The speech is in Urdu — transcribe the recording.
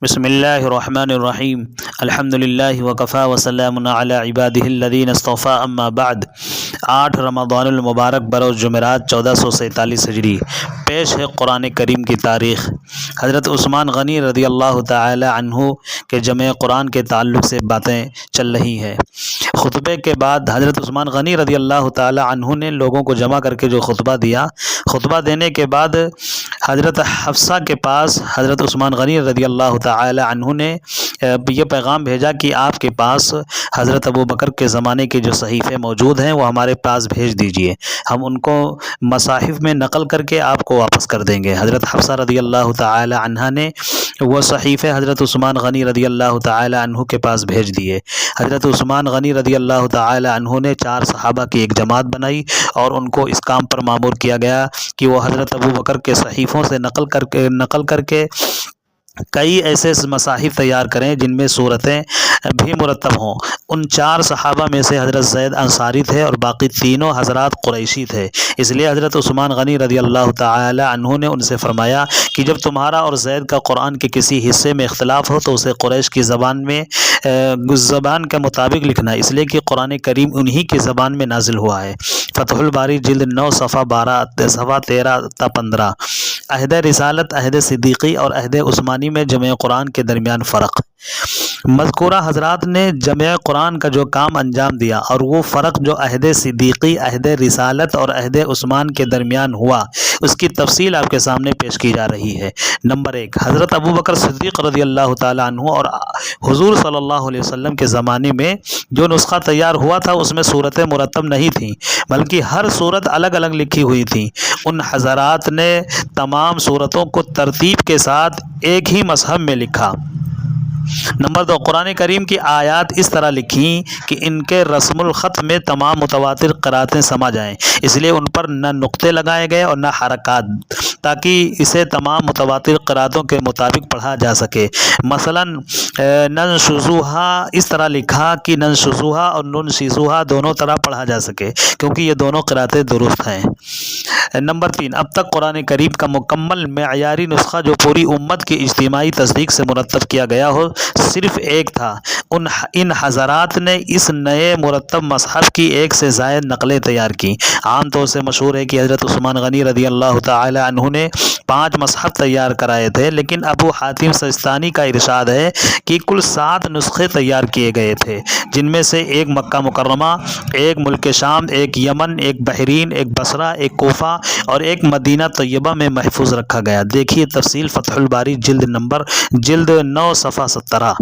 بسم اللہ الرحمن الرحیم الحمد للہ وکفا وسلام علی عبادہ الذین اصطفیٰ اما بعد 8 رمضان المبارک بروز جمعرات 1447 ہجری۔ پیش ہے قرآن کریم کی تاریخ۔ حضرت عثمان غنی رضی اللہ تعالی عنہ کے جمع قرآن کے تعلق سے باتیں چل رہی ہیں۔ خطبے کے بعد حضرت عثمان غنی رضی اللہ تعالی عنہ نے لوگوں کو جمع کر کے جو خطبہ دیا، خطبہ دینے کے بعد حضرت حفصہ کے پاس حضرت عثمان غنی رضی اللہ تعالی عنہ نے یہ پیغام بھیجا کہ آپ کے پاس حضرت ابو بکر کے زمانے کے جو صحیفے موجود ہیں وہ ہمارے پاس بھیج دیجئے، ہم ان کو مصاحف میں نقل کر کے آپ کو واپس کر دیں گے۔ حضرت حفصہ رضی اللہ تعالی عنہ نے وہ صحیفے حضرت عثمان غنی رضی اللہ تعالی عنہ کے پاس بھیج دیے۔ حضرت عثمان غنی رضی اللہ تعالی عنہ نے 4 صحابہ کی ایک جماعت بنائی اور ان کو اس کام پر مامور کیا گیا کہ وہ حضرت ابو بکر کے صحیفوں سے نقل کر کے کئی ایسے مصاحف تیار کریں جن میں صورتیں بھی مرتب ہوں۔ ان 4 صحابہ میں سے حضرت زید انصاری تھے اور باقی تینوں حضرات قریشی تھے، اس لیے حضرت عثمان غنی رضی اللہ تعالی عنہ نے ان سے فرمایا کہ جب تمہارا اور زید کا قرآن کے کسی حصے میں اختلاف ہو تو اسے قریش کی زبان کے مطابق لکھنا، اس لیے کہ قرآن کریم انہی کی زبان میں نازل ہوا ہے۔ فتح الباری جلد 9 صفحہ 13 تا 15۔ عہد رسالت، عہد صدیقی اور عہد عثمانی میں جمع قرآن کے درمیان فرق۔ مذکورہ حضرات نے جمع قرآن کا جو کام انجام دیا اور وہ فرق جو عہد صدیقی، عہد رسالت اور عہد عثمان کے درمیان ہوا، اس کی تفصیل آپ کے سامنے پیش کی جا رہی ہے۔ نمبر 1، حضرت ابو بکر صدیق رضی اللہ تعالی عنہ اور حضور صلی اللہ علیہ وسلم کے زمانے میں جو نسخہ تیار ہوا تھا اس میں صورتیں مرتب نہیں تھیں، بلکہ ہر صورت الگ الگ لکھی ہوئی تھی۔ ان حضرات نے تمام صورتوں کو ترتیب کے ساتھ ایک ہی مصحف میں لکھا۔ نمبر 2، قرآن کریم کی آیات اس طرح لکھیں کہ ان کے رسم الخط میں تمام متواتر قراتیں سما جائیں، اس لیے ان پر نہ نقطے لگائے گئے اور نہ حرکات، تاکہ اسے تمام متواتر قراتوں کے مطابق پڑھا جا سکے۔ مثلا ننشزوہا اس طرح لکھا کہ ننشزوہا اور ننشزوہا دونوں طرح پڑھا جا سکے، کیونکہ یہ دونوں قراتیں درست ہیں۔ نمبر 3، اب تک قرآن کریم کا مکمل معیاری نسخہ جو پوری امت کی اجتماعی تصدیق سے مرتب کیا گیا ہو صرف ایک تھا۔ ان حضرات نے اس نئے مرتب مصحف کی 1 سے زائد نقلیں تیار کی۔ عام طور سے مشہور ہے کہ حضرت عثمان غنی رضی اللہ تعالی عنہ نے 5 مصحف تیار کرائے تھے، لیکن ابو حاتم سجستانی کا ارشاد ہے کہ کل 7 نسخے تیار کیے گئے تھے، جن میں سے 1 مکہ مکرمہ، 1 ملک شام، 1 یمن، 1 بحرین، 1 بصرہ، 1 کوفہ اور 1 مدینہ طیبہ میں محفوظ رکھا گیا۔ دیکھیے تفصیل فتح الباری جلد 9 صفحہ 17۔